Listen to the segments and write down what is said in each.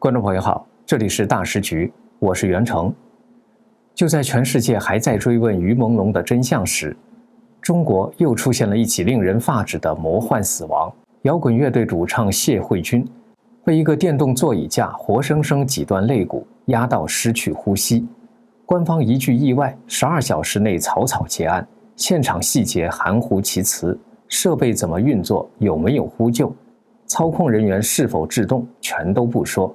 观众朋友好，这里是大时局，我是袁成。就在全世界还在追问于朦胧的真相时，中国又出现了一起令人发指的魔幻死亡。摇滚乐队主唱谢慧君被一个电动座椅架活生生几段肋骨压到失去呼吸。官方一句意外，12小时内草草结案，现场细节含糊其辞，设备怎么运作，有没有呼救，操控人员是否制动，全都不说。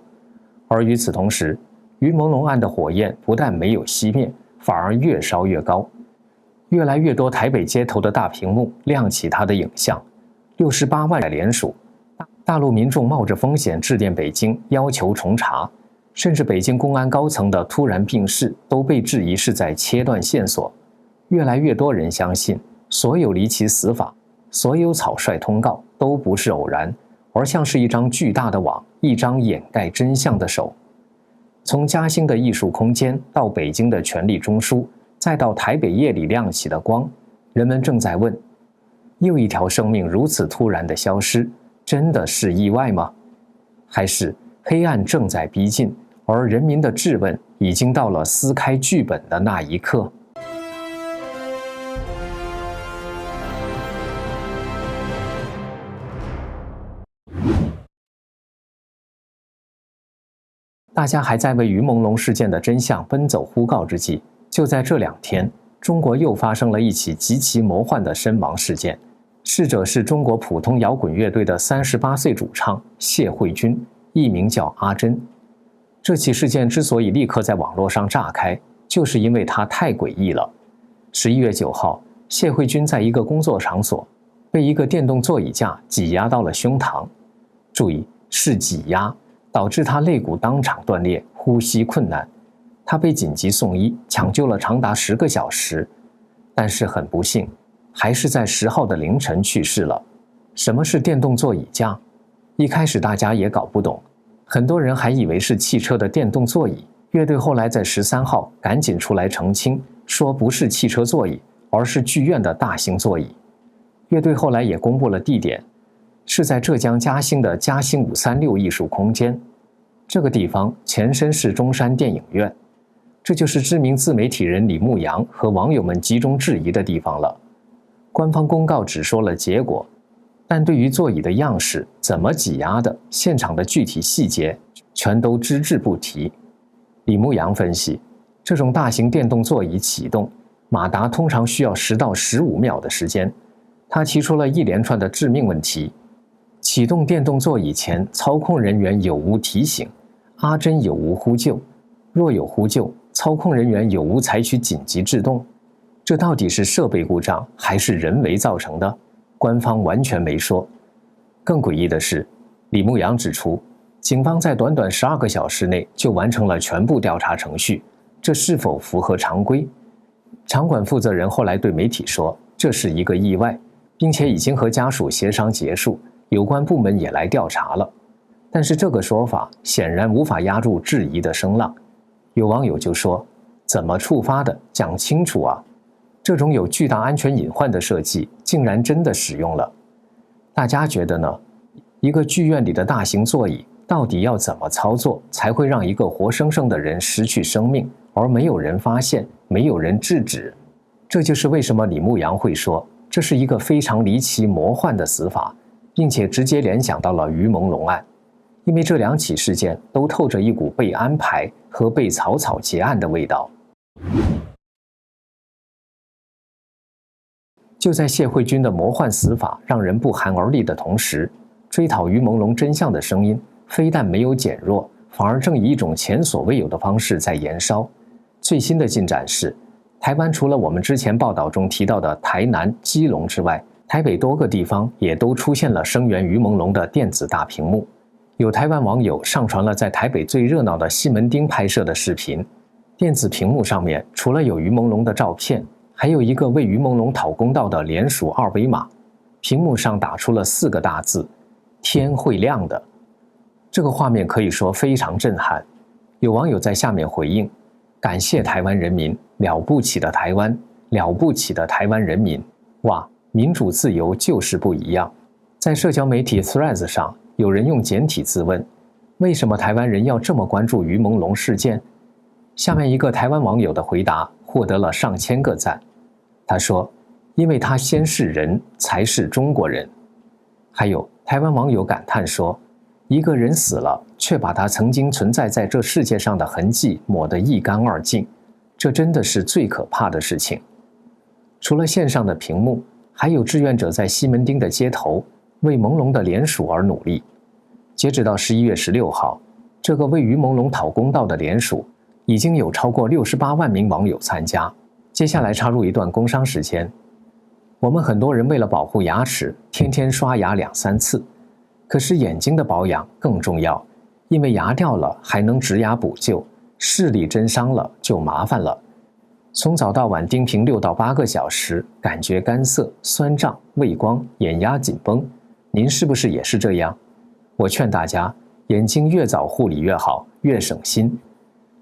而与此同时，于朦胧案的火焰不但没有熄灭，反而越烧越高。越来越多台北街头的大屏幕亮起他的影像，68万人联署，大陆民众冒着风险致电北京，要求重查，甚至北京公安高层的突然病逝都被质疑是在切断线索。越来越多人相信，所有离奇死法，所有草率通告都不是偶然，而像是一张巨大的网，一张掩盖真相的手。从嘉兴的艺术空间到北京的权力中枢，再到台北夜里亮起的光，人们正在问：又一条生命如此突然的消失，真的是意外吗？还是黑暗正在逼近，而人民的质问已经到了撕开剧本的那一刻？大家还在为于朦胧事件的真相奔走呼告之际，就在这2天，中国又发生了一起极其魔幻的身亡事件。逝者是中国普通摇滚乐队的38岁主唱谢慧君，艺名叫阿珍。这起事件之所以立刻在网络上炸开，就是因为它太诡异了。11月9号，谢慧君在一个工作场所被一个电动座椅架挤压到了胸膛，注意是挤压，导致他肋骨当场断裂，呼吸困难。他被紧急送医，抢救了长达10个小时，但是很不幸，还是在10号的凌晨去世了。什么是电动座椅架？一开始大家也搞不懂，很多人还以为是汽车的电动座椅。乐队后来在13号赶紧出来澄清，说不是汽车座椅，而是剧院的大型座椅。乐队后来也公布了地点，是在浙江嘉兴的嘉兴536艺术空间。这个地方前身是中山电影院，这就是知名自媒体人李牧阳和网友们集中质疑的地方了。官方公告只说了结果，但对于座椅的样式、怎么挤压的、现场的具体细节，全都只字不提。李牧阳分析，这种大型电动座椅启动，马达通常需要10到15秒的时间。他提出了一连串的致命问题：启动电动座椅前，操控人员有无提醒？阿珍有无呼救？若有呼救，操控人员有无采取紧急制动？这到底是设备故障还是人为造成的？官方完全没说。更诡异的是，李牧阳指出，警方在短短12个小时内就完成了全部调查程序，这是否符合常规？场馆负责人后来对媒体说，这是一个意外，并且已经和家属协商结束，有关部门也来调查了。但是这个说法显然无法压住质疑的声浪。有网友就说，怎么触发的？讲清楚啊！这种有巨大安全隐患的设计竟然真的使用了。大家觉得呢？一个剧院里的大型座椅到底要怎么操作才会让一个活生生的人失去生命，而没有人发现，没有人制止？这就是为什么李牧阳会说这是一个非常离奇魔幻的死法，并且直接联想到了于朦胧案。因为这2起事件都透着一股被安排和被草草结案的味道。就在谢慧君的魔幻死法让人不寒而栗的同时，追讨于朦胧真相的声音非但没有减弱，反而正以一种前所未有的方式在延烧。最新的进展是，台湾除了我们之前报道中提到的台南、基隆之外，台北多个地方也都出现了声援于朦胧的电子大屏幕。有台湾网友上传了在台北最热闹的西门町拍摄的视频，电子屏幕上面除了有于朦胧的照片，还有一个为于朦胧讨公道的联署2维码，屏幕上打出了4个大字：天会亮的。这个画面可以说非常震撼。有网友在下面回应：感谢台湾人民，了不起的台湾，了不起的台湾人民。哇，民主自由就是不一样。在社交媒体 Threads 上，有人用简体字问：为什么台湾人要这么关注于朦胧事件？下面一个台湾网友的回答获得了上千个赞。他说：“因为他先是人，才是中国人。”还有台湾网友感叹说：“一个人死了，却把他曾经存在在这世界上的痕迹抹得一干二净，这真的是最可怕的事情。”除了线上的屏幕，还有志愿者在西门町的街头为朦胧的联署而努力。截止到11月16号，这个为于朦胧讨公道的联署已经有超过68万名网友参加。接下来插入一段工商时间。我们很多人为了保护牙齿，天天刷牙2、3次，可是眼睛的保养更重要，因为牙掉了还能植牙补救，视力真伤了就麻烦了。从早到晚盯屏6到8个小时，感觉干涩、酸胀、畏光、眼压紧绷，您是不是也是这样？我劝大家，眼睛越早护理越好，越省心。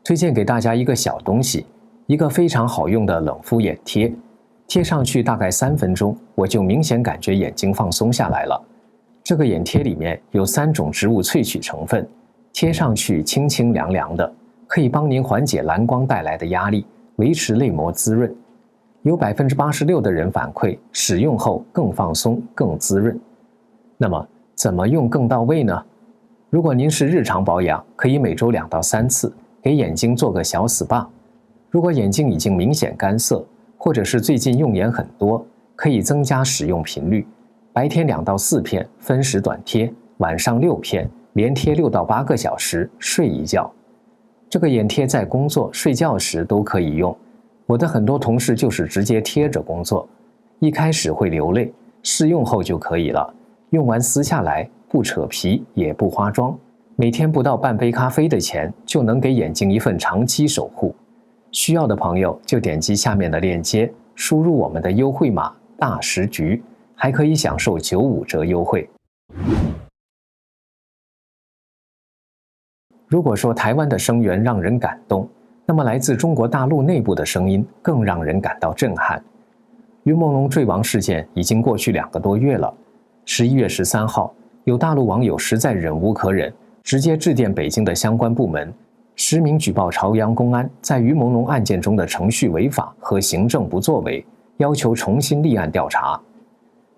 推荐给大家一个小东西，一个非常好用的冷敷眼贴，贴上去大概3分钟，我就明显感觉眼睛放松下来了。这个眼贴里面有3种植物萃取成分，贴上去清清凉凉的，可以帮您缓解蓝光带来的压力，维持泪膜滋润。有86%的人反馈使用后更放松、更滋润。那么怎么用更到位呢？如果您是日常保养，可以每周2到3次给眼睛做个小 SPA。如果眼睛已经明显干涩，或者是最近用眼很多，可以增加使用频率，白天2到4片分时短贴，晚上6片连贴6到8个小时，睡一觉。这个眼贴在工作、睡觉时都可以用。我的很多同事就是直接贴着工作，一开始会流泪，试用后就可以了。用完撕下来，不扯皮也不花妆，每天不到半杯咖啡的钱，就能给眼睛一份长期守护。需要的朋友就点击下面的链接，输入我们的优惠码大时局，还可以享受95折优惠。如果说台湾的声援让人感动，那么来自中国大陆内部的声音更让人感到震撼。于朦胧坠亡事件已经过去2个多月了。11月13号，有大陆网友实在忍无可忍，直接致电北京的相关部门，实名举报朝阳公安在于朦胧案件中的程序违法和行政不作为，要求重新立案调查。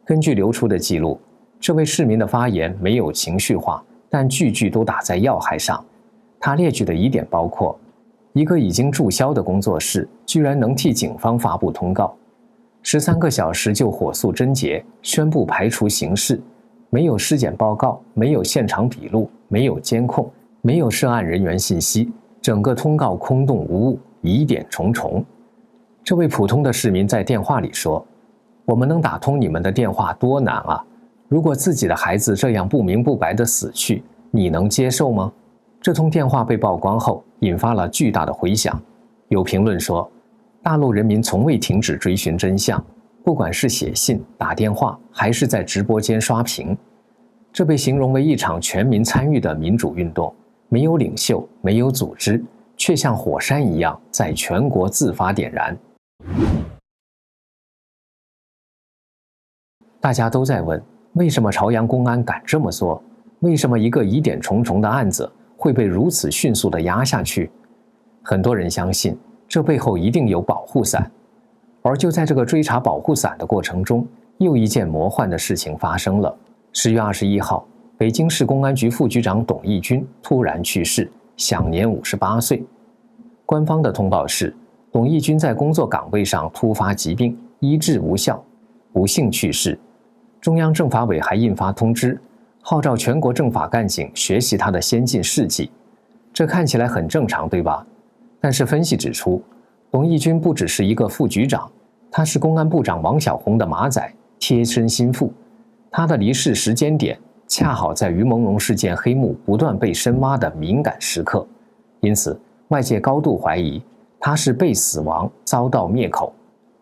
根据流出的记录，这位市民的发言没有情绪化，但句句都打在要害上。他列举的疑点包括：一个已经注销的工作室居然能替警方发布通告，13个小时就火速侦结，宣布排除刑事，没有尸检报告，没有现场笔录，没有监控，没有涉案人员信息，整个通告空洞无误，疑点重重。这位普通的市民在电话里说：“我们能打通你们的电话多难啊！如果自己的孩子这样不明不白地死去，你能接受吗？”这通电话被曝光后，引发了巨大的回响。有评论说，大陆人民从未停止追寻真相，不管是写信、打电话，还是在直播间刷屏。这被形容为一场全民参与的民主运动，没有领袖，没有组织，却像火山一样在全国自发点燃。大家都在问，为什么朝阳公安敢这么做？为什么一个疑点重重的案子会被如此迅速地压下去？很多人相信，这背后一定有保护伞。而就在这个追查保护伞的过程中，又一件魔幻的事情发生了。10月21号，北京市公安局副局长董义军突然去世，享年58岁。官方的通报是，董义军在工作岗位上突发疾病，医治无效，不幸去世。中央政法委还印发通知，号召全国政法干警学习他的先进事迹。这看起来很正常，对吧？但是分析指出，董义军不只是一个副局长，他是公安部长王小洪的马仔，贴身心腹。他的离世时间点恰好在于朦胧事件黑幕不断被深挖的敏感时刻，因此外界高度怀疑他是被死亡遭到灭口。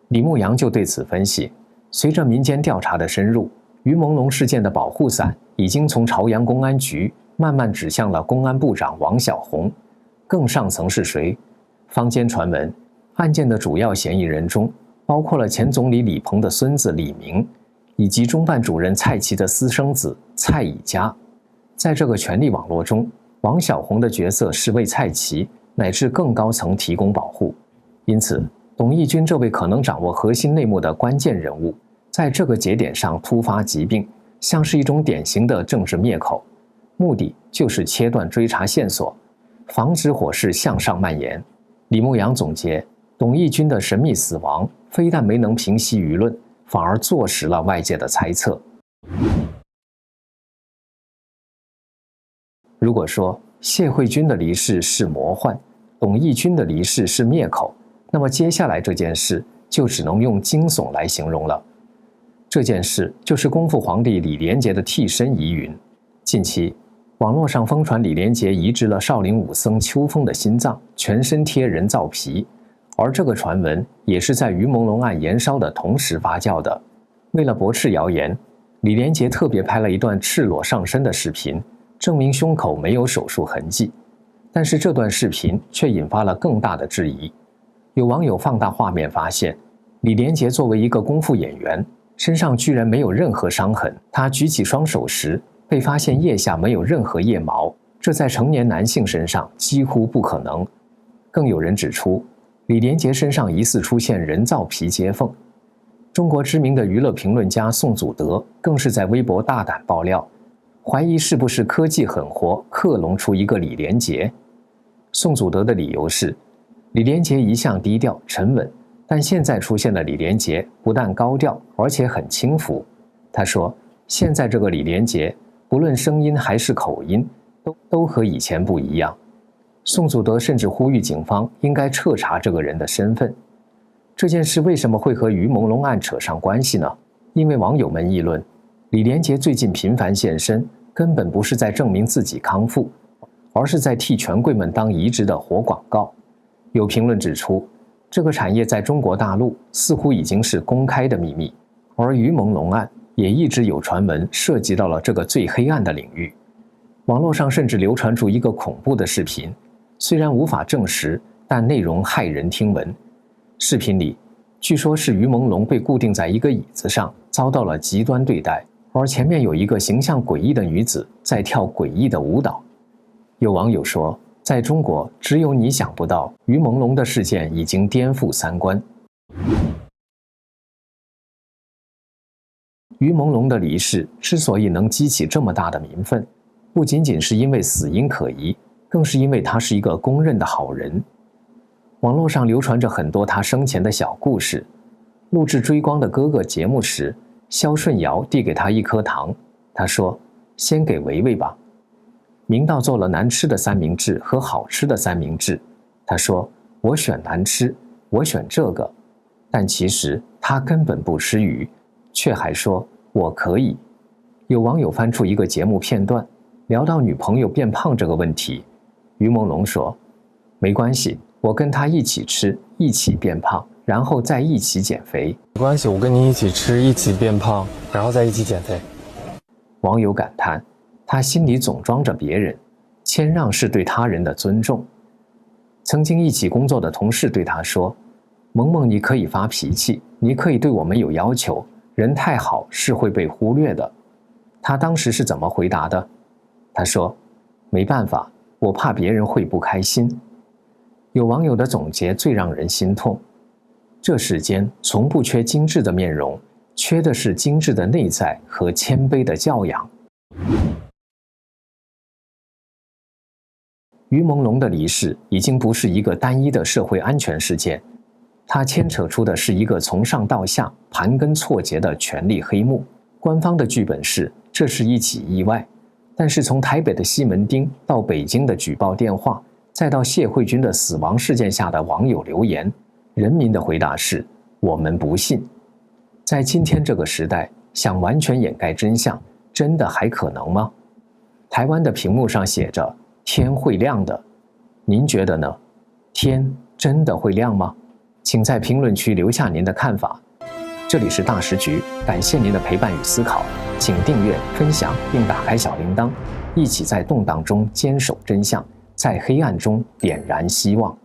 李牧阳就对此分析，随着民间调查的深入，于朦胧事件的保护伞已经从朝阳公安局慢慢指向了公安部长王小洪。更上层是谁？坊间传闻，案件的主要嫌疑人中包括了前总理李鹏的孙子李明，以及中办主任蔡奇的私生子蔡以家。在这个权力网络中，王小红的角色是为蔡奇乃至更高层提供保护，因此董义军这位可能掌握核心内幕的关键人物，在这个节点上突发疾病，像是一种典型的政治灭口，目的就是切断追查线索，防止火势向上蔓延。李牧阳总结，董义军的神秘死亡非但没能平息舆论，反而坐实了外界的猜测。如果说谢慧君的离世是魔幻，董义军的离世是灭口，那么接下来这件事就只能用惊悚来形容了。这件事就是恭父皇帝李连杰的替身疑云。近期网络上疯传李连杰移植了少林武僧秋风的心脏，全身贴人造皮，而这个传闻也是在于朦胧案延烧的同时发酵的。为了驳斥谣言，李连杰特别拍了一段赤裸上身的视频，证明胸口没有手术痕迹。但是这段视频却引发了更大的质疑。有网友放大画面发现，李连杰作为一个功夫演员，身上居然没有任何伤痕。他举起双手时被发现腋下没有任何腋毛，这在成年男性身上几乎不可能。更有人指出，李连杰身上疑似出现人造皮接缝。中国知名的娱乐评论家宋祖德更是在微博大胆爆料，怀疑是不是科技狠活克隆出一个李连杰。宋祖德的理由是，李连杰一向低调沉稳，但现在出现的李连杰不但高调，而且很轻浮。他说，现在这个李连杰不论声音还是口音都和以前不一样。宋祖德甚至呼吁警方应该彻查这个人的身份。这件事为什么会和于朦胧案扯上关系呢？因为网友们议论，李连杰最近频繁现身，根本不是在证明自己康复，而是在替权贵们当移植的活广告。有评论指出，这个产业在中国大陆似乎已经是公开的秘密，而于朦胧案也一直有传闻涉及到了这个最黑暗的领域。网络上甚至流传出一个恐怖的视频，虽然无法证实，但内容骇人听闻。视频里据说是于朦胧被固定在一个椅子上，遭到了极端对待，而前面有一个形象诡异的女子在跳诡异的舞蹈。有网友说，在中国只有你想不到，于朦胧的事件已经颠覆三观。于朦胧的离世之所以能激起这么大的民愤，不仅仅是因为死因可疑，更是因为他是一个公认的好人。网络上流传着很多他生前的小故事。录制《追光的哥哥》节目时，肖顺尧递给他一颗糖，他说：“先给维维吧。”明道做了难吃的三明治和好吃的三明治，他说：“我选难吃，我选这个。”但其实他根本不吃鱼，却还说：“我可以。”有网友翻出一个节目片段，聊到女朋友变胖这个问题，于朦胧说：“没关系，我跟她一起吃，一起变胖，然后再一起减肥。”没关系，我跟你一起吃，一起变胖，然后再一起减肥。网友感叹，他心里总装着别人，谦让是对他人的尊重。曾经一起工作的同事对他说：“萌萌，你可以发脾气，你可以对我们有要求，人太好是会被忽略的。”他当时是怎么回答的？他说：“没办法，我怕别人会不开心。”有网友的总结最让人心痛：这世间从不缺精致的面容，缺的是精致的内在和谦卑的教养。于朦胧的离世已经不是一个单一的社会安全事件，它牵扯出的是一个从上到下盘根错节的权力黑幕。官方的剧本是这是一起意外，但是从台北的西门町到北京的举报电话，再到谢慧君的死亡事件下的网友留言，人民的回答是：我们不信。在今天这个时代，想完全掩盖真相，真的还可能吗？台湾的屏幕上写着天会亮的，您觉得呢？天真的会亮吗？请在评论区留下您的看法。这里是大时局，感谢您的陪伴与思考，请订阅、分享并打开小铃铛，一起在动荡中坚守真相，在黑暗中点燃希望。